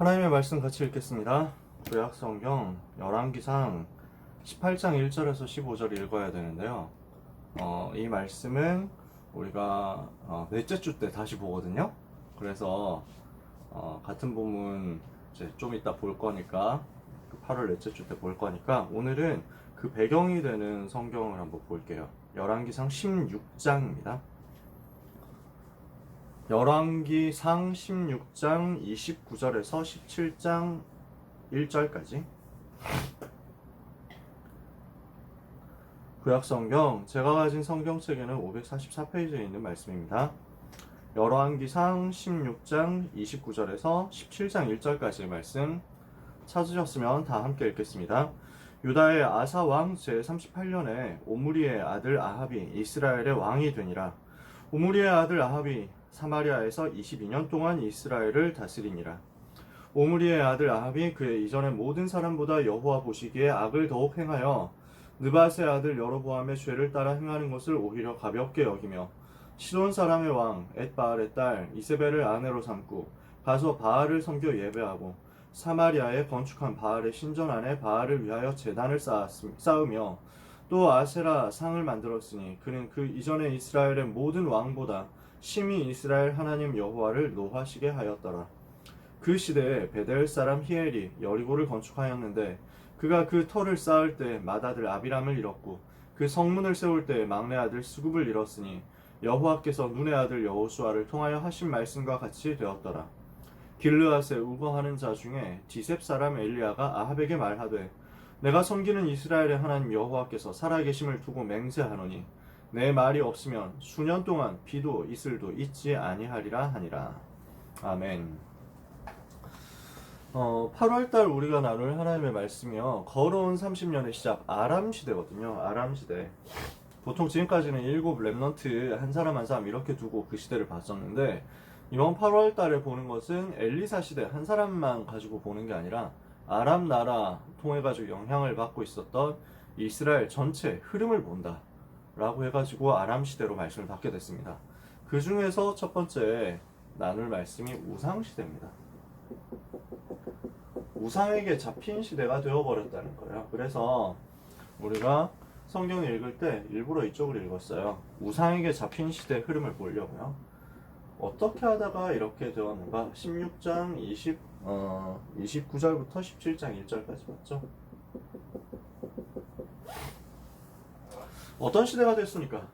하나님의 말씀 같이 읽겠습니다. 구약 성경 열왕기상 18장 1절에서 15절 읽어야 되는데요. 이 말씀은 우리가 넷째 주 때 다시 보거든요. 그래서 같은 본문 이제 좀 이따 볼 거니까 8월 넷째 주 때 볼 거니까 오늘은 그 배경이 되는 성경을 한번 볼게요. 열왕기상 16장입니다. 열왕기상 16장 29절에서 17장 1절까지. 구약성경 제가 가진 성경책에는 544페이지에 있는 말씀입니다. 열왕기상 16장 29절에서 17장 1절까지의 말씀 찾으셨으면 다 함께 읽겠습니다. 유다의 아사 왕 제38년에 오므리의 아들 아합이 이스라엘의 왕이 되니라. 오므리의 아들 아합이 사마리아에서 22년 동안 이스라엘을 다스리니라. 오므리의 아들 아합이 그의 이전의 모든 사람보다 여호와 보시기에 악을 더욱 행하여 느밧의 아들 여로보암의 죄를 따라 행하는 것을 오히려 가볍게 여기며 시돈 사람의 왕 엣바알의 딸 이세벨을 아내로 삼고 가서 바알을 섬겨 예배하고 사마리아에 건축한 바알의 신전 안에 바알을 위하여 제단을 쌓으며 또 아세라 상을 만들었으니 그는 그 이전의 이스라엘의 모든 왕보다 심히 이스라엘 하나님 여호와를 노하시게 하였더라. 그 시대에 베델 사람 히엘이 여리고를 건축하였는데 그가 그 터를 쌓을 때 맏아들 아비람을 잃었고 그 성문을 세울 때 막내 아들 수굽을 잃었으니 여호와께서 눈의 아들 여호수아를 통하여 하신 말씀과 같이 되었더라. 길르앗에 우거하는 자 중에 디셉 사람 엘리야가 아합에게 말하되 내가 섬기는 이스라엘의 하나님 여호와께서 살아계심을 두고 맹세하노니 내 말이 없으면 수년 동안 비도 이슬도 있지 아니하리라 하니라. 아멘. 8월달 우리가 나눌 하나님의 말씀이요, 걸어온 30년의 시작 아람 시대거든요. 아람 시대. 보통 지금까지는 7 렘넌트 한 사람 한 사람 이렇게 두고 그 시대를 봤었는데 이번 8월달에 보는 것은 엘리사 시대 한 사람만 가지고 보는 게 아니라 아람 나라 통해 가지고 영향을 받고 있었던 이스라엘 전체 흐름을 본다 라고 해가지고 아람 시대로 말씀을 받게 됐습니다. 그 중에서 첫 번째 나눌 말씀이 우상 시대입니다. 우상에게 잡힌 시대가 되어버렸다는 거예요. 그래서 우리가 성경을 읽을 때 일부러 이쪽을 읽었어요. 우상에게 잡힌 시대 흐름을 보려고요. 어떻게 하다가 이렇게 되었는가? 16장 29절부터 17장 1절까지 봤죠? 어떤 시대가 됐습니까?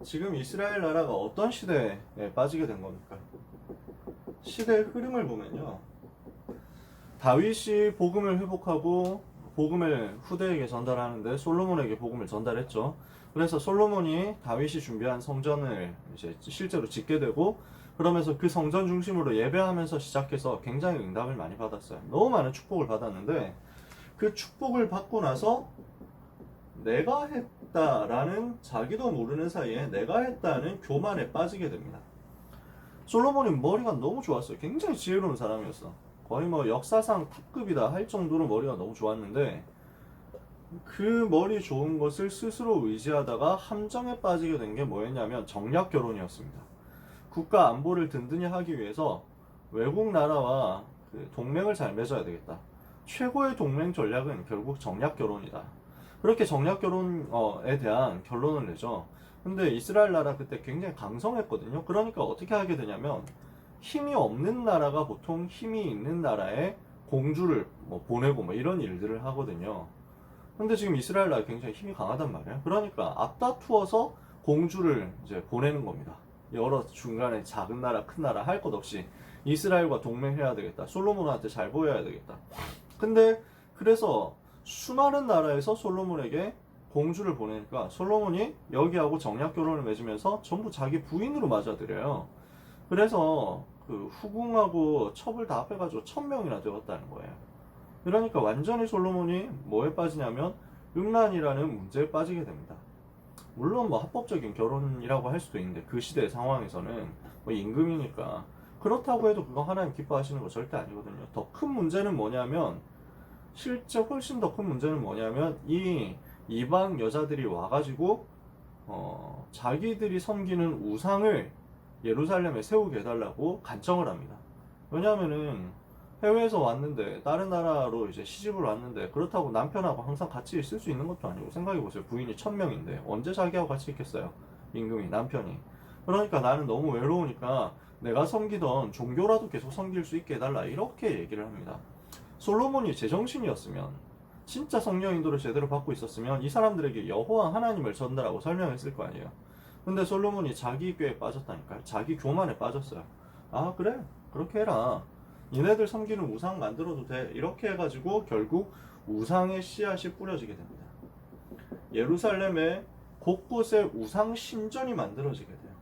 지금 이스라엘 나라가 어떤 시대에 빠지게 된 겁니까? 시대의 흐름을 보면요, 다윗이 복음을 회복하고 복음을 후대에게 전달하는데 솔로몬에게 복음을 전달했죠. 그래서 솔로몬이 다윗이 준비한 성전을 이제 실제로 짓게 되고, 그러면서 그 성전 중심으로 예배하면서 시작해서 굉장히 응답을 많이 받았어요. 너무 많은 축복을 받았는데 그 축복을 받고 나서 내가 했다라는, 자기도 모르는 사이에 내가 했다는 교만에 빠지게 됩니다. 솔로몬이 머리가 너무 좋았어요. 굉장히 지혜로운 사람이었어. 거의 뭐 역사상 탑급이다 할 정도로 머리가 너무 좋았는데 그 머리 좋은 것을 스스로 의지하다가 함정에 빠지게 된 게 뭐였냐면 정략 결혼이었습니다. 국가 안보를 든든히 하기 위해서 외국 나라와 그 동맹을 잘 맺어야 되겠다. 최고의 동맹 전략은 결국 정략 결혼이다. 그렇게 정략 결혼에 대한 결론을 내죠. 근데 이스라엘 나라 그때 굉장히 강성했거든요. 그러니까 어떻게 하게 되냐면 힘이 없는 나라가 보통 힘이 있는 나라에 공주를 보내고 이런 일들을 하거든요. 근데 지금 이스라엘 나라 굉장히 힘이 강하단 말이에요. 그러니까 앞다투어서 공주를 이제 보내는 겁니다. 여러 중간에 작은 나라 큰 나라 할 것 없이 이스라엘과 동맹해야 되겠다. 솔로몬한테 잘 보여야 되겠다. 근데 그래서 수많은 나라에서 솔로몬에게 공주를 보내니까 솔로몬이 여기하고 정략 결혼을 맺으면서 전부 자기 부인으로 맞아들여요. 그래서 그 후궁하고 첩을 다 합해가지고 1000명이나 되었다는 거예요. 그러니까 완전히 솔로몬이 뭐에 빠지냐면 음란이라는 문제에 빠지게 됩니다. 물론 합법적인 결혼이라고 할 수도 있는데 그 시대 상황에서는 임금이니까 그렇다고 해도 그거 하나님 기뻐하시는 거 절대 아니거든요. 더 큰 문제는 뭐냐면, 실제 훨씬 더 큰 문제는 뭐냐면 이 이방 여자들이 와가지고 자기들이 섬기는 우상을 예루살렘에 세우게 해달라고 간청을 합니다. 왜냐하면은 해외에서 왔는데 다른 나라로 이제 시집을 왔는데 그렇다고 남편하고 항상 같이 있을 수 있는 것도 아니고 생각해보세요. 부인이 1000명인데 언제 자기하고 같이 있겠어요? 임금이 남편이. 그러니까 나는 너무 외로우니까 내가 섬기던 종교라도 계속 섬길 수 있게 해달라 이렇게 얘기를 합니다. 솔로몬이 제정신이었으면 진짜 성령 인도를 제대로 받고 있었으면 이 사람들에게 여호와 하나님을 전달하고 설명했을 거 아니에요. 근데 솔로몬이 자기 꾀에 빠졌다니까요. 자기 교만에 빠졌어요. 아 그래 그렇게 해라. 얘네들 섬기는 우상 만들어도 돼. 이렇게 해가지고 결국 우상의 씨앗이 뿌려지게 됩니다. 예루살렘에 곳곳에 우상 신전이 만들어지게 돼요.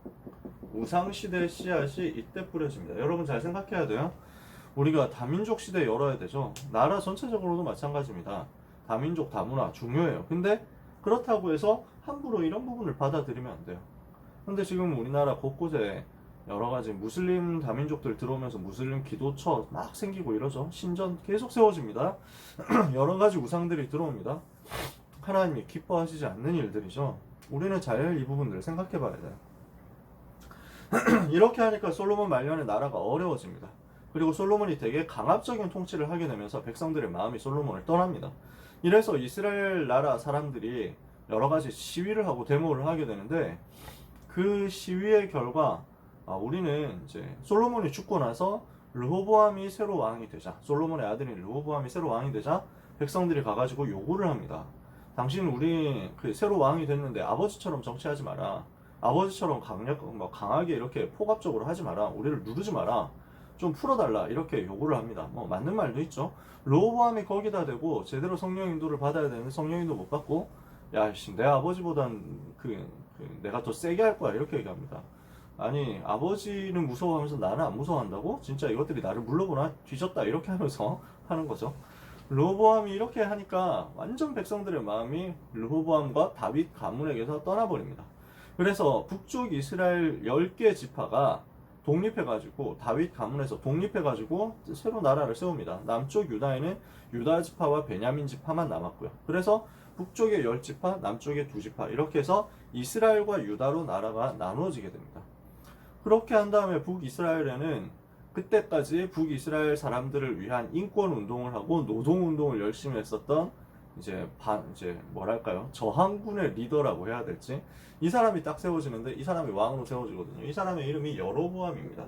우상 시대의 씨앗이 이때 뿌려집니다. 여러분 잘 생각해야 돼요. 우리가 다민족 시대에 열어야 되죠. 나라 전체적으로도 마찬가지입니다. 다민족 다문화 중요해요. 근데 그렇다고 해서 함부로 이런 부분을 받아들이면 안 돼요. 근데 지금 우리나라 곳곳에 여러 가지 무슬림 다민족들 들어오면서 무슬림 기도처 막 생기고 이러죠. 신전 계속 세워집니다. 여러 가지 우상들이 들어옵니다. 하나님이 기뻐하시지 않는 일들이죠. 우리는 잘 이 부분들을 생각해 봐야 돼요. 이렇게 하니까 솔로몬 말년에 나라가 어려워집니다. 그리고 솔로몬이 되게 강압적인 통치를 하게 되면서 백성들의 마음이 솔로몬을 떠납니다. 이래서 이스라엘 나라 사람들이 여러 가지 시위를 하고 데모를 하게 되는데 그 시위의 결과 우리는 이제 솔로몬이 죽고 나서 르호보암이 새로 왕이 되자, 솔로몬의 아들인 르호보암이 새로 왕이 되자 백성들이 가가지고 요구를 합니다. 당신 우리 그 새로 왕이 됐는데 아버지처럼 정치하지 마라. 아버지처럼 강하게 이렇게 폭압적으로 하지 마라. 우리를 누르지 마라. 좀 풀어달라. 이렇게 요구를 합니다. 뭐 맞는 말도 있죠. 르호보암이 거기다 대고 제대로 성령 인도를 받아야 되는데 성령 인도 못 받고 야, 내 아버지보단 내가 더 세게 할 거야. 이렇게 얘기합니다. 아니 아버지는 무서워하면서 나는 안 무서워한다고? 진짜 이것들이 나를 물러보나? 뒤졌다 이렇게 하면서 하는 거죠. 르호보암이 이렇게 하니까 완전 백성들의 마음이 르호보암과 다윗 가문에게서 떠나버립니다. 그래서 북쪽 이스라엘 10개 지파가 독립해가지고 다윗 가문에서 독립해가지고 새로 나라를 세웁니다. 남쪽 유다에는 유다 지파와 베냐민 지파만 남았고요. 그래서 북쪽에 10지파, 남쪽에 2지파 이렇게 해서 이스라엘과 유다로 나라가 나누어지게 됩니다. 그렇게 한 다음에 북이스라엘에는 그때까지 북이스라엘 사람들을 위한 인권 운동을 하고 노동 운동을 열심히 했었던 이제 뭐랄까요? 저항군의 리더라고 해야 될지 이 사람이 딱 세워지는데 이 사람이 왕으로 세워지거든요. 이 사람의 이름이 여로보암입니다.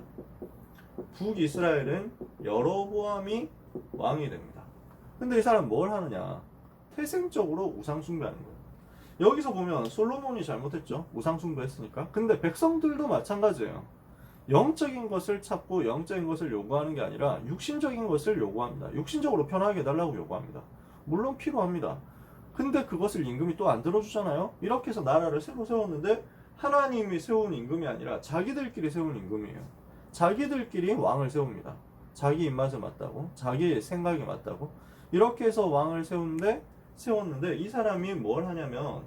북이스라엘은 여로보암이 왕이 됩니다. 근데 이 사람은 뭘 하느냐? 태생적으로 우상 숭배하는 거예요. 여기서 보면 솔로몬이 잘못했죠. 우상 숭배했으니까. 근데 백성들도 마찬가지예요. 영적인 것을 찾고 영적인 것을 요구하는 게 아니라 육신적인 것을 요구합니다. 육신적으로 편하게 해달라고 요구합니다. 물론 필요합니다. 근데 그것을 임금이 또 안 들어주잖아요. 이렇게 해서 나라를 새로 세웠는데 하나님이 세운 임금이 아니라 자기들끼리 세운 임금이에요. 자기들끼리 왕을 세웁니다. 자기 입맛에 맞다고, 자기 생각에 맞다고 이렇게 해서 왕을 세웠는데 이 사람이 뭘 하냐면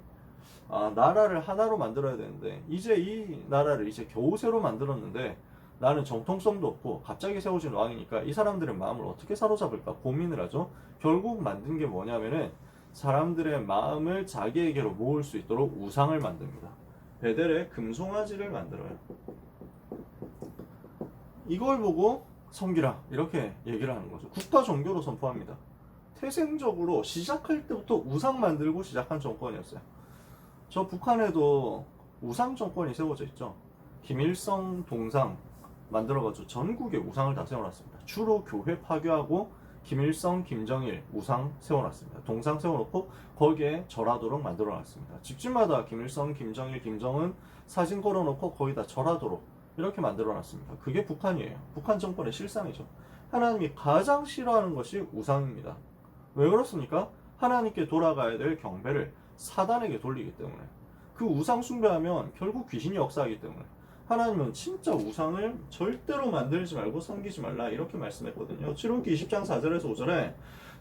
나라를 하나로 만들어야 되는데 이제 이 나라를 이제 겨우 새로 만들었는데 나는 정통성도 없고 갑자기 세워진 왕이니까 이 사람들의 마음을 어떻게 사로잡을까 고민을 하죠. 결국 만든 게 뭐냐면은 사람들의 마음을 자기에게로 모을 수 있도록 우상을 만듭니다. 베델에 금송아지를 만들어요. 이걸 보고 섬기라 이렇게 얘기를 하는 거죠. 국가 종교로 선포합니다. 태생적으로 시작할 때부터 우상 만들고 시작한 정권이었어요. 저 북한에도 우상 정권이 세워져 있죠. 김일성 동상 만들어가지고 전국에 우상을 다 세워놨습니다. 주로 교회 파괴하고 김일성, 김정일 우상 세워놨습니다. 동상 세워놓고 거기에 절하도록 만들어놨습니다. 집집마다 김일성, 김정일, 김정은 사진 걸어놓고 거기다 절하도록 이렇게 만들어놨습니다. 그게 북한이에요. 북한 정권의 실상이죠. 하나님이 가장 싫어하는 것이 우상입니다. 왜 그렇습니까? 하나님께 돌아가야 될 경배를 사단에게 돌리기 때문에 그 우상 숭배하면 결국 귀신이 역사하기 때문에 하나님은 진짜 우상을 절대로 만들지 말고 섬기지 말라 이렇게 말씀했거든요. 출애굽기 20장 4절에서 5절에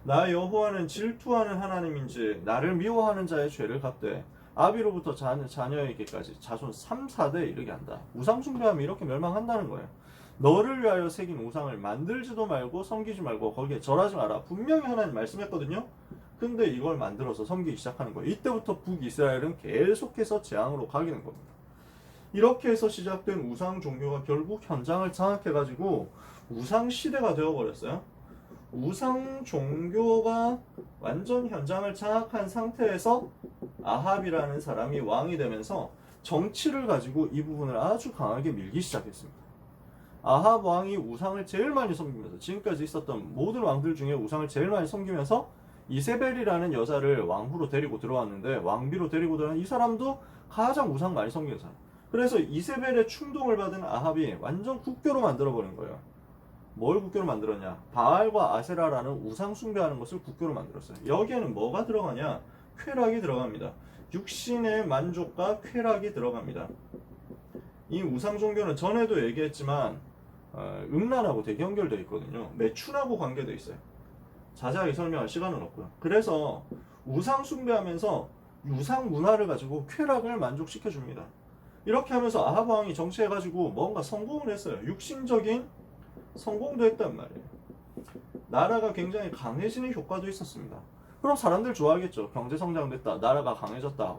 나 여호와는 질투하는 하나님인지 나를 미워하는 자의 죄를 갚되 아비로부터 자녀에게까지 자손 3, 4대에 이르게 한다. 우상 숭배하면 이렇게 멸망한다는 거예요. 너를 위하여 새긴 우상을 만들지도 말고 섬기지 말고 거기에 절하지 마라. 분명히 하나님 말씀했거든요. 근데 이걸 만들어서 섬기기 시작하는 거예요. 이때부터 북이스라엘은 계속해서 재앙으로 가게 된 겁니다. 이렇게 해서 시작된 우상 종교가 결국 현장을 장악해가지고 우상 시대가 되어버렸어요. 우상 종교가 완전 현장을 장악한 상태에서 아합이라는 사람이 왕이 되면서 정치를 가지고 이 부분을 아주 강하게 밀기 시작했습니다. 아합 왕이 우상을 제일 많이 섬기면서 지금까지 있었던 모든 왕들 중에 우상을 제일 많이 섬기면서 이세벨이라는 여자를 왕후로 데리고 들어왔는데 왕비로 데리고 들어온 이 사람도 가장 우상 많이 섬기는 사람. 그래서 이세벨의 충동을 받은 아합이 완전 국교로 만들어버린 거예요. 뭘 국교로 만들었냐? 바알과 아세라라는 우상 숭배하는 것을 국교로 만들었어요. 여기에는 뭐가 들어가냐? 쾌락이 들어갑니다. 육신의 만족과 쾌락이 들어갑니다. 이 우상 종교는 전에도 얘기했지만 음란하고 되게 연결되어 있거든요. 매춘하고 관계되어 있어요. 자세하게 설명할 시간은 없고요. 그래서 우상 숭배하면서 우상 문화를 가지고 쾌락을 만족시켜 줍니다. 이렇게 하면서 아합 왕이 정치해가지고 뭔가 성공을 했어요. 육신적인 성공도 했단 말이에요. 나라가 굉장히 강해지는 효과도 있었습니다. 그럼 사람들 좋아하겠죠. 경제 성장됐다, 나라가 강해졌다,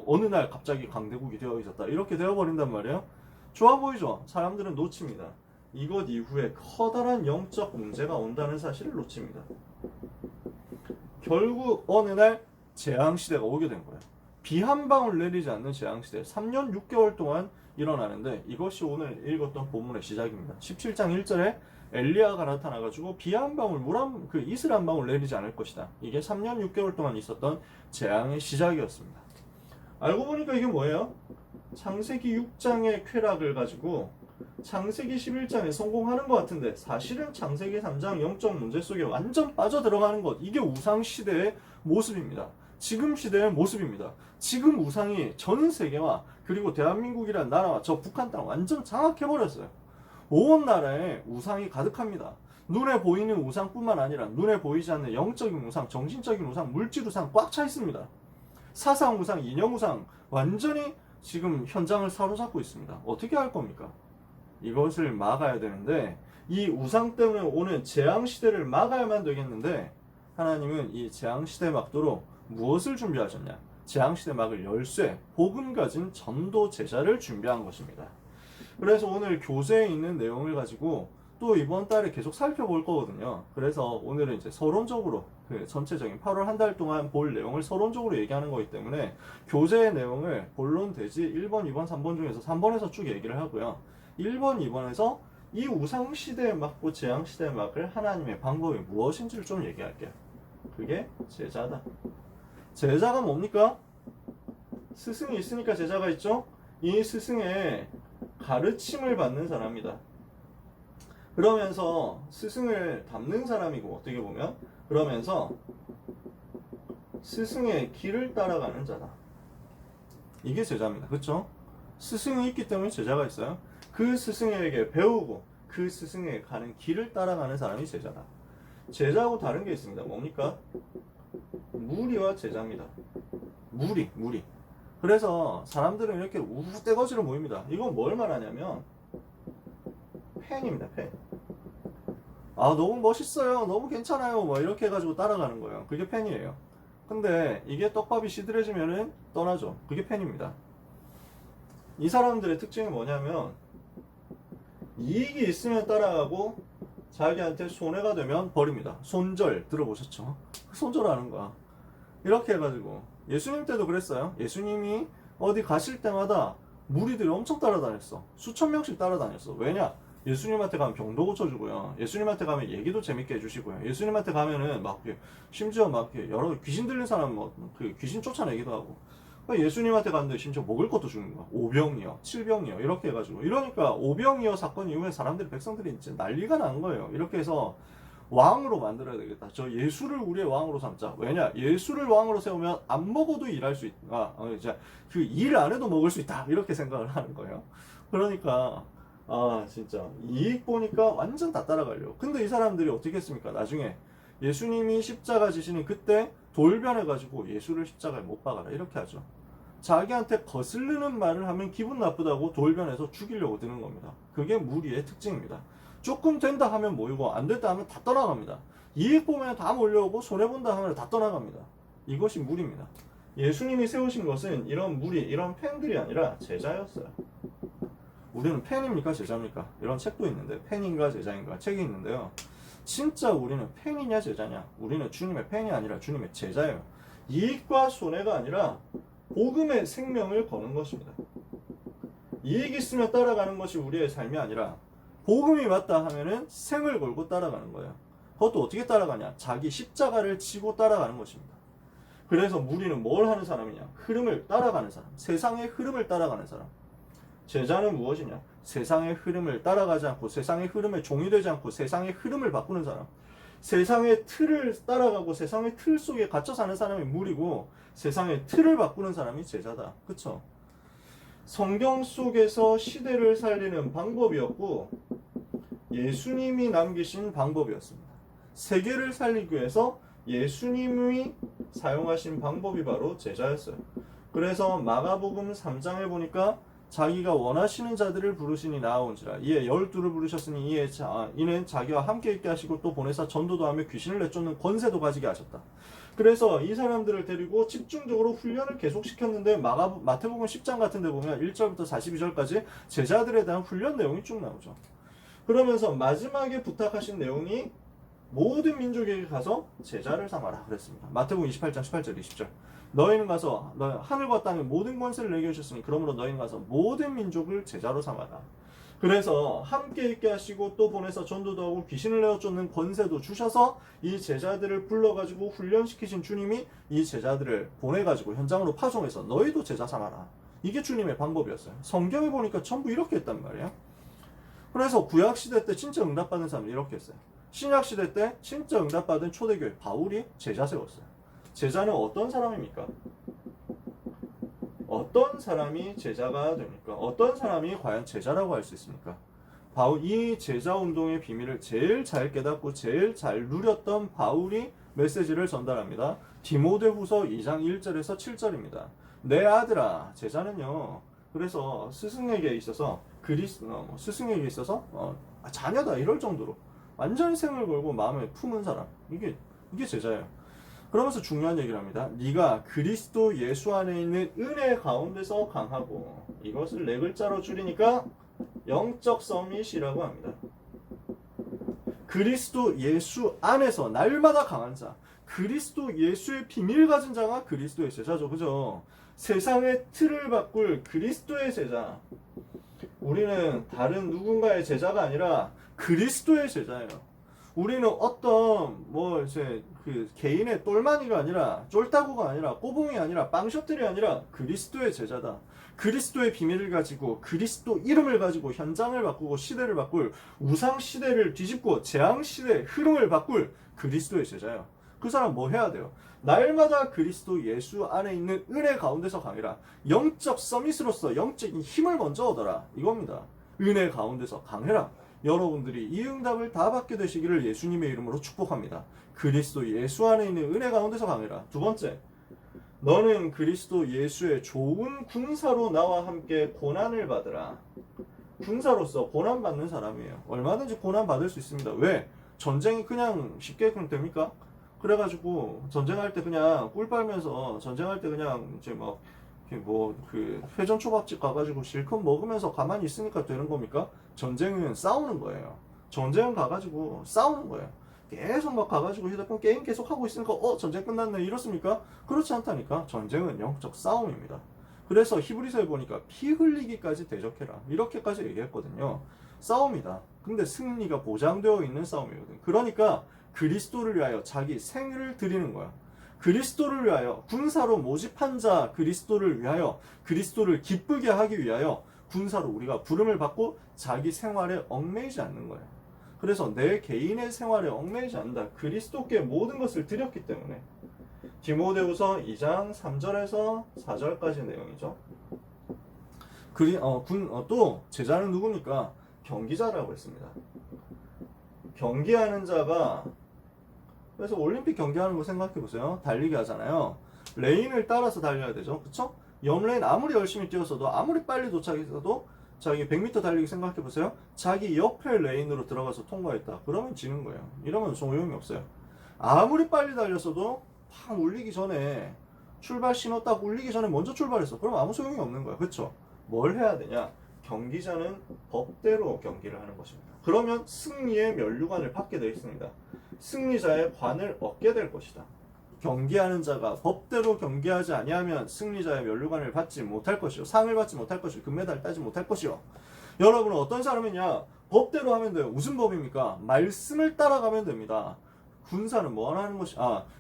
어느 날 갑자기 강대국이 되어 있었다, 이렇게 되어버린단 말이에요. 좋아 보이죠? 사람들은 놓칩니다. 이것 이후에 커다란 영적 문제가 온다는 사실을 놓칩니다. 결국 어느 날 재앙시대가 오게 된 거예요. 비 한 방울 내리지 않는 재앙시대, 3년 6개월 동안 일어나는데 이것이 오늘 읽었던 본문의 시작입니다. 17장 1절에 엘리야가 나타나가지고 비 한 방울, 이슬 한 방울 내리지 않을 것이다. 이게 3년 6개월 동안 있었던 재앙의 시작이었습니다. 알고 보니까 이게 뭐예요? 창세기 6장의 쾌락을 가지고 창세기 11장에 성공하는 것 같은데 사실은 창세기 3장 영적 문제 속에 완전 빠져들어가는 것, 이게 우상시대의 모습입니다. 지금 시대의 모습입니다. 지금 우상이 전 세계와 그리고 대한민국이라는 나라와 저 북한 땅 완전 장악해버렸어요. 온 나라에 우상이 가득합니다. 눈에 보이는 우상뿐만 아니라 눈에 보이지 않는 영적인 우상, 정신적인 우상, 물질 우상 꽉 차 있습니다. 사상 우상, 이념 우상 완전히 지금 현장을 사로잡고 있습니다. 어떻게 할 겁니까? 이것을 막아야 되는데 이 우상 때문에 오는 재앙시대를 막아야만 되겠는데 하나님은 이 재앙시대 막도록 무엇을 준비하셨냐? 재앙시대 막을 열쇠, 복음 가진 전도 제자를 준비한 것입니다. 그래서 오늘 교재에 있는 내용을 가지고 또 이번 달에 계속 살펴볼 거거든요. 그래서 오늘은 이제 서론적으로 전체적인 8월 한 달 동안 볼 내용을 서론적으로 얘기하는 거기 때문에 교재의 내용을 본론 대지 1번, 2번, 3번 중에서 3번에서 쭉 얘기를 하고요. 1번, 2번에서 이 우상시대에 막고 재앙시대에 막을 하나님의 방법이 무엇인지를 좀 얘기할게요. 그게 제자다. 제자가 뭡니까? 스승이 있으니까 제자가 있죠? 이 스승의 가르침을 받는 사람이다. 그러면서 스승을 닮는 사람이고 어떻게 보면 그러면서 스승의 길을 따라가는 자다. 이게 제자입니다. 그렇죠? 스승이 있기 때문에 제자가 있어요. 그 스승에게 배우고 그 스승에 가는 길을 따라가는 사람이 제자다. 제자하고 다른 게 있습니다. 뭡니까? 무리와 제자입니다. 무리. 그래서 사람들은 이렇게 우후떼거지로 모입니다. 이건 뭘 말하냐면 팬입니다. 팬. 아, 너무 멋있어요, 너무 괜찮아요, 뭐 이렇게 해가지고 따라가는 거예요. 그게 팬이에요. 근데 이게 떡밥이 시들해지면은 떠나죠. 그게 팬입니다. 이 사람들의 특징이 뭐냐면 이익이 있으면 따라가고 자기한테 손해가 되면 버립니다. 손절 들어보셨죠? 손절하는 거야. 이렇게 해가지고 예수님 때도 그랬어요. 예수님이 어디 가실 때마다 무리들이 엄청 따라다녔어. 수천 명씩 따라다녔어. 왜냐? 예수님한테 가면 병도 고쳐주고요. 예수님한테 가면 얘기도 재밌게 해주시고요. 예수님한테 가면은 심지어 여러 귀신 들린 사람 귀신 쫓아내기도 하고. 예수님한테 갔는데 심지어 먹을 것도 주는 거야. 5병이요, 7병이요 이렇게 해가지고. 이러니까 5병이요 사건 이후에 백성들이 진짜 난리가 난 거예요. 이렇게 해서 왕으로 만들어야 되겠다. 저 예수를 우리의 왕으로 삼자. 왜냐? 예수를 왕으로 세우면 안 먹어도 일할 수 있다. 그 일 안 해도 먹을 수 있다. 이렇게 생각을 하는 거예요. 그러니까 진짜 이익 보니까 완전 다 따라가려고. 근데 이 사람들이 어떻게 했습니까? 나중에 예수님이 십자가 지시는 그때 돌변해가지고 예수를 십자가에 못 박아라 이렇게 하죠. 자기한테 거슬리는 말을 하면 기분 나쁘다고 돌변해서 죽이려고 드는 겁니다. 그게 무리의 특징입니다. 조금 된다 하면 모이고 안 됐다 하면 다 떠나갑니다. 이익 보면 다 몰려오고 손해본다 하면 다 떠나갑니다. 이것이 무리입니다. 예수님이 세우신 것은 이런 무리, 이런 팬들이 아니라 제자였어요. 우리는 팬입니까 제자입니까? 이런 책도 있는데 팬인가 제자인가 책이 있는데요. 진짜 우리는 팬이냐 제자냐? 우리는 주님의 팬이 아니라 주님의 제자예요. 이익과 손해가 아니라 복음의 생명을 거는 것입니다. 이익이 있으면 따라가는 것이 우리의 삶이 아니라 복음이 맞다 하면은 생을 걸고 따라가는 거예요. 그것도 어떻게 따라가냐? 자기 십자가를 지고 따라가는 것입니다. 그래서 우리는 뭘 하는 사람이냐? 흐름을 따라가는 사람. 세상의 흐름을 따라가는 사람. 제자는 무엇이냐? 세상의 흐름을 따라가지 않고 세상의 흐름에 종이되지 않고 세상의 흐름을 바꾸는 사람. 세상의 틀을 따라가고 세상의 틀 속에 갇혀 사는 사람이 무리고 세상의 틀을 바꾸는 사람이 제자다. 그쵸? 성경 속에서 시대를 살리는 방법이었고 예수님이 남기신 방법이었습니다. 세계를 살리기 위해서 예수님이 사용하신 방법이 바로 제자였어요. 그래서 마가복음 3장에 보니까 자기가 원하시는 자들을 부르시니 나아온지라 이에 12를 부르셨으니 이는 자기와 함께 있게 하시고 또 보내사 전도도 하며 귀신을 내쫓는 권세도 가지게 하셨다. 그래서 이 사람들을 데리고 집중적으로 훈련을 계속시켰는데 마태복음 10장 같은 데 보면 1절부터 42절까지 제자들에 대한 훈련 내용이 쭉 나오죠. 그러면서 마지막에 부탁하신 내용이 모든 민족에게 가서 제자를 삼아라 그랬습니다. 마태복음 28장 18절 20절 너희는 가서 하늘과 땅의 모든 권세를 내게 주셨으니 그러므로 너희는 가서 모든 민족을 제자로 삼아라. 그래서 함께 있게 하시고 또 보내서 전도도 하고 귀신을 내어 쫓는 권세도 주셔서 이 제자들을 불러가지고 훈련시키신 주님이 이 제자들을 보내가지고 현장으로 파송해서 너희도 제자 삼아라. 이게 주님의 방법이었어요. 성경에 보니까 전부 이렇게 했단 말이에요. 그래서 구약시대 때 진짜 응답받은 사람이 이렇게 했어요. 신약시대 때 진짜 응답받은 초대교회 바울이 제자 세웠어요. 제자는 어떤 사람입니까? 어떤 사람이 제자가 됩니까? 어떤 사람이 과연 제자라고 할 수 있습니까? 바울, 이 제자 운동의 비밀을 제일 잘 깨닫고 제일 잘 누렸던 바울이 메시지를 전달합니다. 디모데후서 2장 1절에서 7절입니다. 내 아들아, 제자는요. 그래서 스승에게 있어서 스승에게 있어서 자녀다 이럴 정도로 완전히 생을 걸고 마음에 품은 사람. 이게 제자예요. 그러면서 중요한 얘기를 합니다. 네가 그리스도 예수 안에 있는 은혜 가운데서 강하고 이것을 네 글자로 줄이니까 영적 서밋이라고 합니다. 그리스도 예수 안에서 날마다 강한 자, 그리스도 예수의 비밀 가진 자가 그리스도의 제자죠. 그죠? 세상의 틀을 바꿀 그리스도의 제자. 우리는 다른 누군가의 제자가 아니라 그리스도의 제자예요. 우리는 어떤 개인의 똘마니가 아니라 쫄따구가 아니라 꼬봉이 아니라 빵셔틀이 아니라 그리스도의 제자다. 그리스도의 비밀을 가지고 그리스도 이름을 가지고 현장을 바꾸고 시대를 바꿀 우상 시대를 뒤집고 재앙 시대의 흐름을 바꿀 그리스도의 제자예요. 그 사람 뭐 해야 돼요? 날마다 그리스도 예수 안에 있는 은혜 가운데서 강해라. 영적 서밋으로서 영적인 힘을 먼저 얻어라. 이겁니다. 은혜 가운데서 강해라. 여러분들이 이 응답을 다 받게 되시기를 예수님의 이름으로 축복합니다. 그리스도 예수 안에 있는 은혜 가운데서 강해라. 두 번째, 너는 그리스도 예수의 좋은 군사로 나와 함께 고난을 받으라. 군사로서 고난받는 사람이에요. 얼마든지 고난받을 수 있습니다. 왜? 전쟁이 그냥 쉽게 그럼 됩니까? 그래가지고 전쟁할 때 그냥 꿀 빨면서 전쟁할 때 그냥 이제 회전 초밥집 가가지고 실컷 먹으면서 가만히 있으니까 되는 겁니까? 전쟁은 싸우는 거예요. 전쟁은 가가지고 싸우는 거예요. 계속 막 가가지고 휴대폰 게임 계속 하고 있으니까 전쟁 끝났네 이렇습니까? 그렇지 않다니까. 전쟁은 영적 싸움입니다. 그래서 히브리서에 보니까 피 흘리기까지 대적해라 이렇게까지 얘기했거든요. 싸움이다. 근데 승리가 보장되어 있는 싸움이거든. 그러니까 그리스도를 위하여 자기 생을 드리는 거야. 그리스도를 위하여 군사로 모집한 자 그리스도를 위하여 그리스도를 기쁘게 하기 위하여 군사로 우리가 부름을 받고 자기 생활에 얽매이지 않는 거예요. 그래서 내 개인의 생활에 얽매이지 않는다. 그리스도께 모든 것을 드렸기 때문에. 디모데후서 2장 3절에서 4절까지 내용이죠. 또 제자는 누굽니까? 경기자라고 했습니다. 경기하는 자가 그래서 올림픽 경기하는 거 생각해 보세요. 달리기 하잖아요. 레인을 따라서 달려야 되죠. 그쵸? 옆레인 아무리 열심히 뛰었어도 아무리 빨리 도착했어도 자기 100m 달리기 생각해 보세요. 자기 옆에 레인으로 들어가서 통과했다. 그러면 지는 거예요. 이러면 소용이 없어요. 아무리 빨리 달렸어도 팍 울리기 전에 출발 신호 딱 울리기 전에 먼저 출발했어. 그럼 아무 소용이 없는 거야. 그쵸? 뭘 해야 되냐? 경기자는 법대로 경기를 하는 것입니다. 그러면 승리의 면류관을 받게 되어 있습니다. 승리자의 관을 얻게 될 것이다. 경기하는 자가 법대로 경기하지 아니하면 승리자의 면류관을 받지 못할 것이요, 상을 받지 못할 것이요, 금메달을 따지 못할 것이요. 여러분은 어떤 사람이냐? 법대로 하면 돼요. 무슨 법입니까? 말씀을 따라가면 됩니다. 군사는 뭘 하는 것이,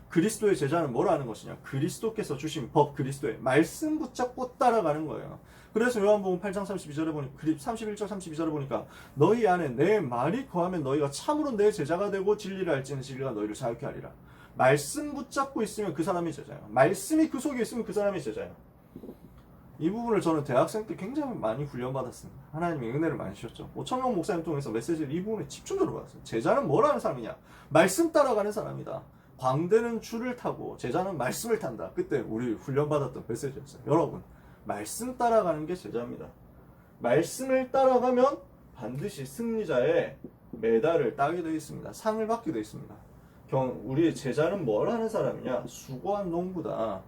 그리스도의 제자는 뭘 하는 것이냐? 그리스도께서 주신 법, 그리스도의 말씀 붙잡고 따라가는 거예요. 그래서 요한복음 8장 32절에 보니까, 31절 32절에 보니까 너희 안에 내 말이 거하면 너희가 참으로 내 제자가 되고 진리를 알지는 진리가 너희를 자유케 하리라. 말씀 붙잡고 있으면 그 사람이 제자예요. 말씀이 그 속에 있으면 그 사람이 제자예요. 이 부분을 저는 대학생 때 굉장히 많이 훈련받았습니다. 하나님이 은혜를 많이 주셨죠. 오천명 목사님 통해서 메시지를 이 부분에 집중적으로 받았어요. 제자는 뭘 하는 사람이냐? 말씀 따라가는 사람이다. 광대는 줄을 타고 제자는 말씀을 탄다. 그때 우리 훈련받았던 메시지였어요. 여러분, 말씀 따라가는 게 제자입니다. 말씀을 따라가면 반드시 승리자의 메달을 따게 되어 있습니다. 상을 받게 되어 있습니다. 우리 제자는 뭘 하는 사람이냐? 수고한 농부다.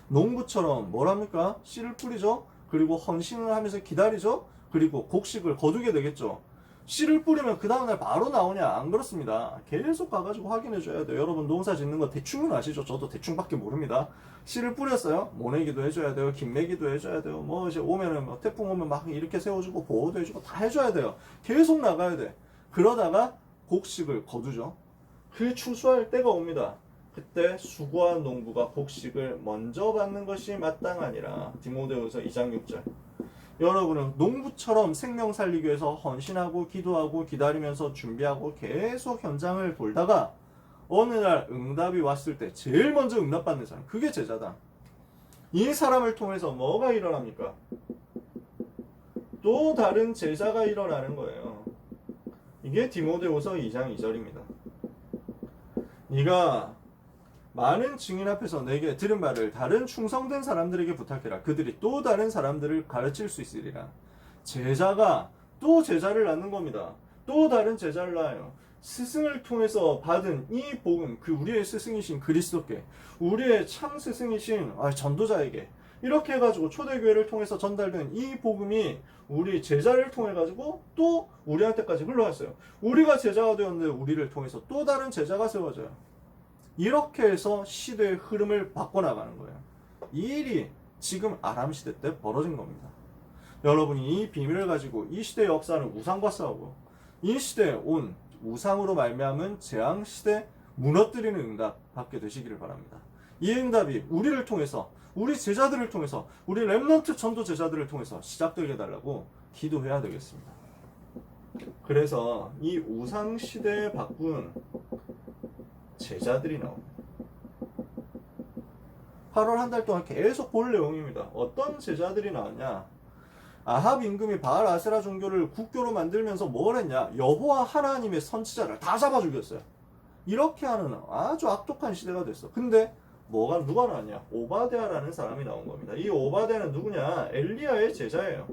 농부처럼 뭘 합니까? 씨를 뿌리죠. 그리고 헌신을 하면서 기다리죠. 그리고 곡식을 거두게 되겠죠. 씨를 뿌리면 그 다음날 바로 나오냐? 안 그렇습니다. 계속 가가지고 확인해 줘야 돼요. 여러분 농사 짓는 거 대충은 아시죠? 저도 대충밖에 모릅니다. 씨를 뿌렸어요. 모내기도 해줘야 돼요. 김매기도 해줘야 돼요. 뭐 이제 오면은 뭐 태풍 오면 막 이렇게 세워주고 보호도 해주고 다 해줘야 돼요. 계속 나가야 돼. 그러다가 곡식을 거두죠. 그 추수할 때가 옵니다. 그때 수고한 농부가 곡식을 먼저 받는 것이 마땅하니라. 디모데후서 2장 6절. 여러분은 농부처럼 생명 살리기 위해서 헌신하고 기도하고 기다리면서 준비하고 계속 현장을 돌다가 어느 날 응답이 왔을 때 제일 먼저 응답받는 사람, 그게 제자다. 이 사람을 통해서 뭐가 일어납니까? 또 다른 제자가 일어나는 거예요. 이게 디모데후서 2장 2절입니다. 네가 많은 증인 앞에서 내게 들은 말을 다른 충성된 사람들에게 부탁해라. 그들이 또 다른 사람들을 가르칠 수 있으리라. 제자가 또 제자를 낳는 겁니다. 또 다른 제자를 낳아요. 스승을 통해서 받은 이 복음, 그 우리의 스승이신 그리스도께, 우리의 참 스승이신 전도자에게 이렇게 해가지고 초대교회를 통해서 전달된 이 복음이 우리 제자를 통해가지고 또 우리한테까지 흘러왔어요. 우리가 제자가 되었는데 우리를 통해서 또 다른 제자가 세워져요. 이렇게 해서 시대의 흐름을 바꿔나가는 거예요. 이 일이 지금 아람 시대 때 벌어진 겁니다. 여러분이 이 비밀을 가지고 이 시대의 역사는 우상과 싸우고 이 시대에 온 우상으로 말미암은 재앙 시대 무너뜨리는 응답 받게 되시기를 바랍니다. 이 응답이 우리를 통해서, 우리 제자들을 통해서, 우리 렘넌트 전도 제자들을 통해서 시작되게 해달라고 기도해야 되겠습니다. 그래서 이 우상 시대에 바꾼 제자들이 나옵니다. 8월 한 달 동안 계속 볼 내용입니다. 어떤 제자들이 나왔냐? 아합 임금이 바알 아세라 종교를 국교로 만들면서 뭘 했냐? 여호와 하나님의 선지자를 다 잡아 죽였어요. 이렇게 하는 아주 악독한 시대가 됐어. 근데 누가 나왔냐? 오바댜라는 사람이 나온 겁니다. 이 오바댜는 누구냐? 엘리야의 제자예요.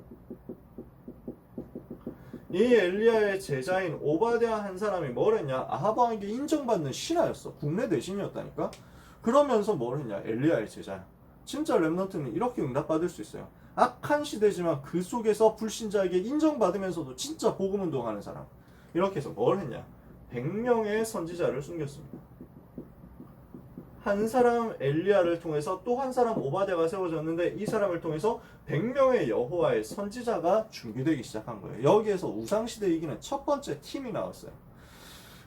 이 엘리야의 제자인 오바댜 한 사람이 뭘 했냐? 아합 왕에게 인정받는 신하였어. 국내 대신이었다니까. 그러면서 뭘 했냐? 엘리야의 제자야. 진짜 렘넌트는 이렇게 응답받을 수 있어요. 악한 시대지만 그 속에서 불신자에게 인정받으면서도 진짜 복음 운동하는 사람. 이렇게 해서 뭘 했냐? 100명의 선지자를 숨겼습니다. 한 사람 엘리야를 통해서 또 한 사람 오바댜가 세워졌는데 이 사람을 통해서 100명의 여호와의 선지자가 준비되기 시작한 거예요. 여기에서 우상시대 이기는 첫 번째 팀이 나왔어요.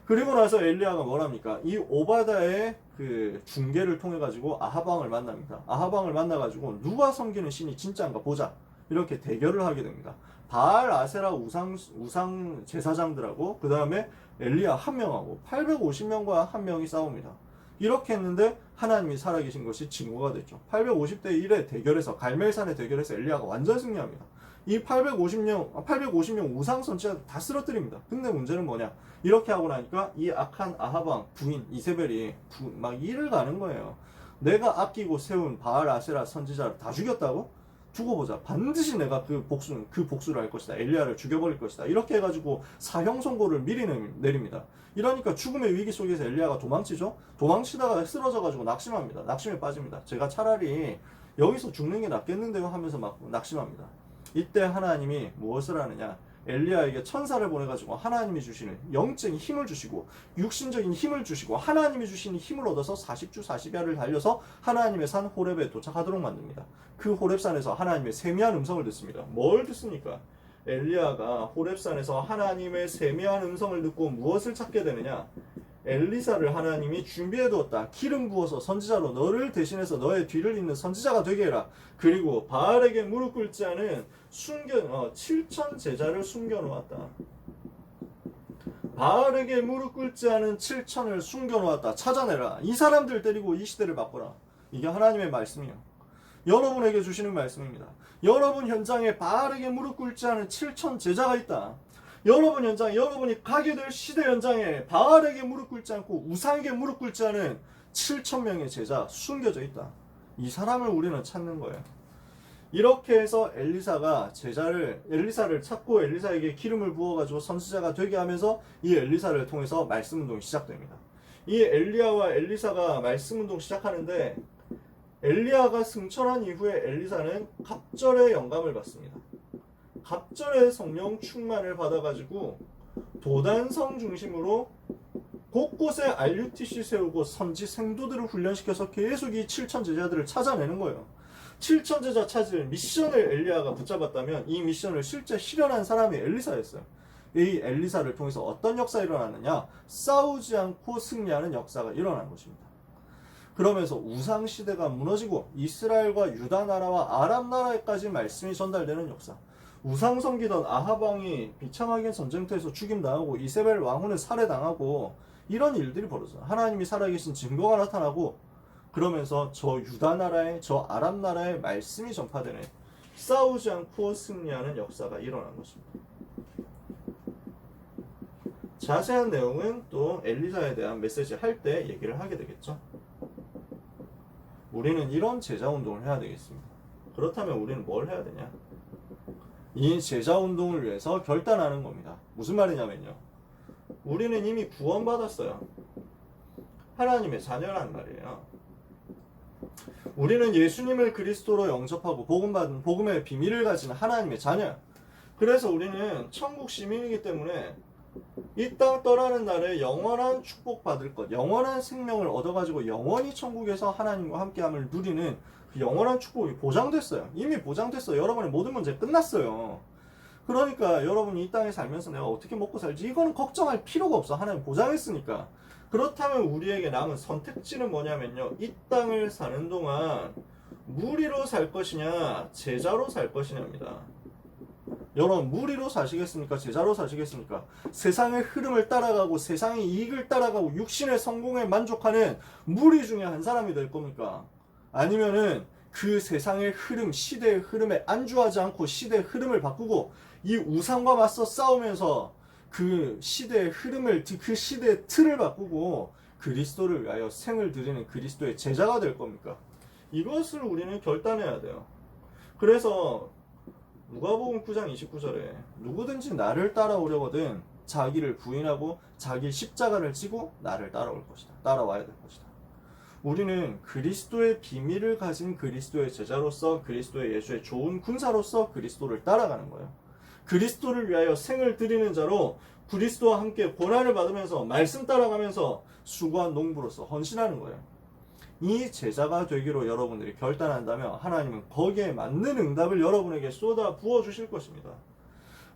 그리고 나서 엘리야가 뭐랍니까? 이 오바댜의 그 중계를 통해 가지고 아합 왕을 만납니다. 아합 왕을 만나 가지고 누가 섬기는 신이 진짜인가 보자. 이렇게 대결을 하게 됩니다. 바알 아세라 우상 제사장들하고 그 다음에 엘리야 한 명하고 850명과 한 명이 싸웁니다. 이렇게 했는데 하나님이 살아계신 것이 증거가 됐죠. 850대 1의 대결에서 갈멜산의 대결에서 엘리야가 완전 승리합니다. 이 850명 우상 선지자들 다 쓰러뜨립니다. 근데 문제는 뭐냐? 이렇게 하고 나니까 이 악한 아합 왕 부인 이세벨이 막 일을 가는 거예요. 내가 아끼고 세운 바알 아세라 선지자를 다 죽였다고? 두고 보자. 반드시 내가 그 복수를 할 것이다. 엘리야를 죽여버릴 것이다. 이렇게 해가지고 사형 선고를 미리 내립니다. 이러니까 죽음의 위기 속에서 엘리야가 도망치죠. 도망치다가 쓰러져가지고 낙심합니다. 낙심에 빠집니다. 제가 차라리 여기서 죽는 게 낫겠는데요 하면서 막 낙심합니다. 이때 하나님이 무엇을 하느냐? 엘리야에게 천사를 보내가지고 하나님이 주시는 영적인 힘을 주시고 육신적인 힘을 주시고 하나님이 주시는 힘을 얻어서 40주 40야를 달려서 하나님의 산 호렙에 도착하도록 만듭니다. 그 호렙산에서 하나님의 세미한 음성을 듣습니다. 뭘 듣습니까? 엘리야가 호렙산에서 하나님의 세미한 음성을 듣고 무엇을 찾게 되느냐? 엘리사를 하나님이 준비해 두었다. 기름 부어서 선지자로 너를 대신해서 너의 뒤를 잇는 선지자가 되게 해라. 그리고 바알에게 무릎 꿇지 않은 7천 제자를 숨겨 놓았다. 바알에게 무릎 꿇지 않은 7천을 숨겨 놓았다. 찾아내라. 이 사람들 데리고 이 시대를 바꿔라. 이게 하나님의 말씀이에요. 여러분에게 주시는 말씀입니다. 여러분 현장에 바알에게 무릎 꿇지 않은 7천 제자가 있다. 여러분 현장, 여러분이 가게 될 시대 현장에 바알에게 무릎 꿇지 않고 우상에게 무릎 꿇지 않은 7,000명의 제자 숨겨져 있다. 이 사람을 우리는 찾는 거예요. 이렇게 해서 엘리사를 찾고 엘리사에게 기름을 부어가지고 선지자가 되게 하면서 이 엘리사를 통해서 말씀 운동이 시작됩니다. 이 엘리야와 엘리사가 말씀 운동 시작하는데 엘리야가 승천한 이후에 엘리사는 갑절의 영감을 받습니다. 갑절의 성령 충만을 받아가지고 도단성 중심으로 곳곳에 RUTC 세우고 선지 생도들을 훈련시켜서 계속 이 7천 제자들을 찾아내는 거예요. 7천 제자 찾을 미션을 엘리야가 붙잡았다면 이 미션을 실제 실현한 사람이 엘리사였어요. 이 엘리사를 통해서 어떤 역사가 일어나느냐? 싸우지 않고 승리하는 역사가 일어난 것입니다. 그러면서 우상시대가 무너지고 이스라엘과 유다 나라와 아람 나라에까지 말씀이 전달되는 역사. 우상 섬기던 아합 왕이 비참하게 전쟁터에서 죽임당하고 이세벨 왕후는 살해당하고 이런 일들이 벌어져요. 하나님이 살아계신 증거가 나타나고 그러면서 저 유다 나라에 저 아람 나라에 말씀이 전파되는 싸우지 않고 승리하는 역사가 일어난 것입니다. 자세한 내용은 또 엘리사에 대한 메시지 할 때 얘기를 하게 되겠죠. 우리는 이런 제자 운동을 해야 되겠습니다. 그렇다면 우리는 뭘 해야 되냐? 이 제자 운동을 위해서 결단하는 겁니다. 무슨 말이냐면요. 우리는 이미 구원받았어요. 하나님의 자녀라는 말이에요. 우리는 예수님을 그리스도로 영접하고 복음받은 복음의 비밀을 가진 하나님의 자녀. 그래서 우리는 천국 시민이기 때문에 이 땅 떠나는 날에 영원한 축복 받을 것, 영원한 생명을 얻어가지고 영원히 천국에서 하나님과 함께함을 누리는 그 영원한 축복이 보장됐어요. 이미 보장됐어요. 여러분의 모든 문제 끝났어요. 그러니까 여러분이 이 땅에 살면서 내가 어떻게 먹고 살지 이거는 걱정할 필요가 없어. 하나님 보장했으니까. 그렇다면 우리에게 남은 선택지는 뭐냐면요. 이 땅을 사는 동안 무리로 살 것이냐 제자로 살 것이냐입니다. 여러분 무리로 사시겠습니까? 제자로 사시겠습니까? 세상의 흐름을 따라가고 세상의 이익을 따라가고 육신의 성공에 만족하는 무리 중에 한 사람이 될 겁니까? 아니면은 그 세상의 흐름, 시대의 흐름에 안주하지 않고 시대의 흐름을 바꾸고 이 우상과 맞서 싸우면서 그 시대의 흐름을, 그 시대의 틀을 바꾸고 그리스도를 위하여 생을 드리는 그리스도의 제자가 될 겁니까? 이것을 우리는 결단해야 돼요. 그래서 누가복음 9장 29절에 누구든지 나를 따라오려거든 자기를 부인하고 자기 십자가를 지고 나를 따라올 것이다. 따라와야 될 것이다. 우리는 그리스도의 비밀을 가진 그리스도의 제자로서 그리스도의 예수의 좋은 군사로서 그리스도를 따라가는 거예요. 그리스도를 위하여 생을 드리는 자로 그리스도와 함께 고난을 받으면서 말씀 따라가면서 수고한 농부로서 헌신하는 거예요. 이 제자가 되기로 여러분들이 결단한다면 하나님은 거기에 맞는 응답을 여러분에게 쏟아 부어주실 것입니다.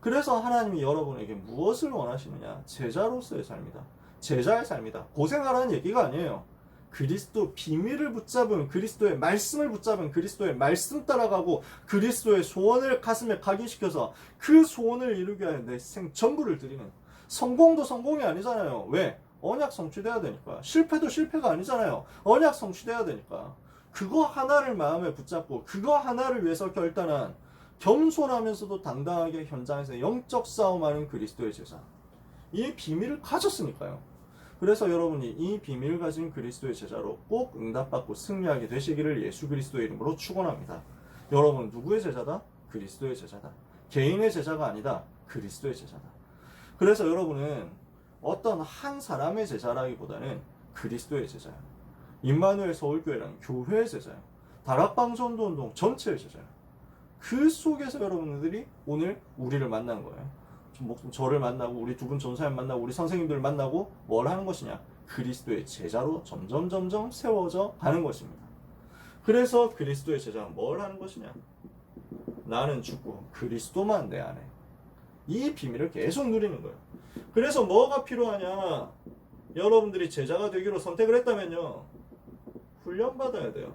그래서 하나님이 여러분에게 무엇을 원하시느냐? 제자로서의 삶이다. 제자의 삶이다. 고생하라는 얘기가 아니에요. 그리스도 비밀을 붙잡은 그리스도의 말씀을 붙잡은 그리스도의 말씀 따라가고 그리스도의 소원을 가슴에 각인시켜서 그 소원을 이루기 위하여 내 생 전부를 드리는 성공도 성공이 아니잖아요. 왜? 언약 성취돼야 되니까. 실패도 실패가 아니잖아요. 언약 성취돼야 되니까. 그거 하나를 마음에 붙잡고 그거 하나를 위해서 결단한 겸손하면서도 당당하게 현장에서 영적 싸움하는 그리스도의 제자. 이 비밀을 가졌으니까요. 그래서 여러분이 이 비밀을 가진 그리스도의 제자로 꼭 응답받고 승리하게 되시기를 예수 그리스도의 이름으로 축원합니다. 여러분 누구의 제자다? 그리스도의 제자다. 개인의 제자가 아니다. 그리스도의 제자다. 그래서 여러분은 어떤 한 사람의 제자라기보다는 그리스도의 제자예요. 임마누엘 서울교회라는 교회의 제자예요. 다락방 전도운동 전체의 제자예요. 그 속에서 여러분들이 오늘 우리를 만난 거예요. 저를 만나고 우리 두 분 전사님 만나고 우리 선생님들 만나고 뭘 하는 것이냐? 그리스도의 제자로 점점 세워져 가는 것입니다. 그래서 그리스도의 제자는 뭘 하는 것이냐? 나는 죽고 그리스도만 내 안에. 이 비밀을 계속 누리는 거예요. 그래서 뭐가 필요하냐? 여러분들이 제자가 되기로 선택을 했다면요, 훈련받아야 돼요.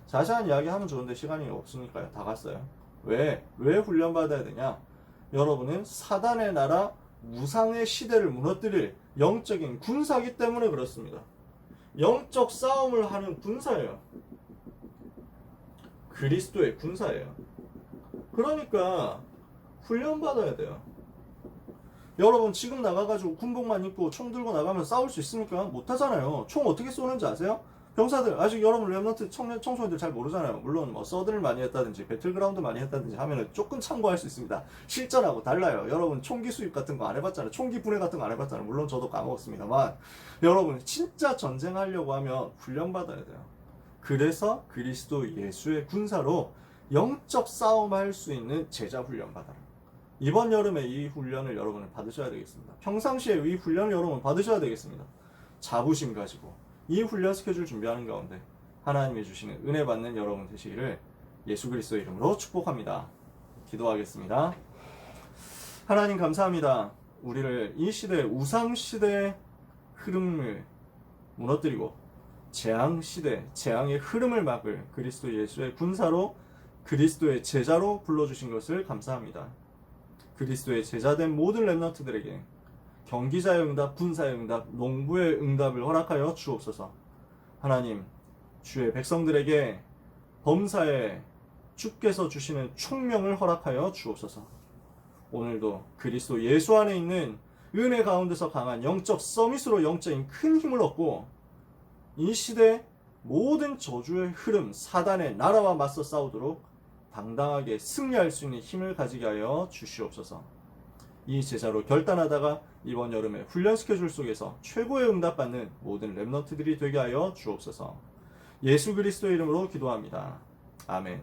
자세한 이야기 하면 좋은데 시간이 없으니까요. 다 갔어요. 왜 훈련받아야 되냐? 여러분은 사단의 나라, 무상의 시대를 무너뜨릴 영적인 군사이기 때문에 그렇습니다. 영적 싸움을 하는 군사예요. 그리스도의 군사예요. 그러니까 훈련받아야 돼요. 여러분 지금 나가가지고 군복만 입고 총 들고 나가면 싸울 수 있습니까? 못하잖아요. 총 어떻게 쏘는지 아세요? 병사들, 아직 여러분 랩런트 청소년들 잘 모르잖아요. 물론 뭐 서든을 많이 했다든지 배틀그라운드 많이 했다든지 하면은 조금 참고할 수 있습니다. 실전하고 달라요. 여러분 총기 수입 같은 거 안 해봤잖아요. 총기 분해 같은 거 안 해봤잖아요. 물론 저도 까먹었습니다만, 여러분 진짜 전쟁하려고 하면 훈련받아야 돼요. 그래서 그리스도 예수의 군사로 영적 싸움할 수 있는 제자 훈련 받아라. 이번 여름에 이 훈련을 여러분은 받으셔야 되겠습니다. 평상시에 이 훈련을 여러분 받으셔야 되겠습니다. 자부심 가지고 이 훈련 스케줄 준비하는 가운데 하나님이 주시는 은혜 받는 여러분 되시기를 예수 그리스도의 이름으로 축복합니다. 기도하겠습니다. 하나님 감사합니다. 우리를 이 시대, 우상 시대의 흐름을 무너뜨리고 재앙 시대, 재앙의 흐름을 막을 그리스도 예수의 군사로, 그리스도의 제자로 불러주신 것을 감사합니다. 그리스도의 제자된 모든 렘넌트들에게 경기자의 응답, 군사의 응답, 농부의 응답을 허락하여 주옵소서. 하나님, 주의 백성들에게 범사에 주께서 주시는 총명을 허락하여 주옵소서. 오늘도 그리스도 예수 안에 있는 은혜 가운데서 강한 영적 서밋으로 영적인 큰 힘을 얻고 이 시대 모든 저주의 흐름, 사단의 나라와 맞서 싸우도록 당당하게 승리할 수 있는 힘을 가지게 하여 주시옵소서. 이 제자로 결단하다가 이번 여름에 훈련 스케줄 속에서 최고의 응답받는 모든 렘넌트들이 되게 하여 주옵소서. 예수 그리스도의 이름으로 기도합니다. 아멘.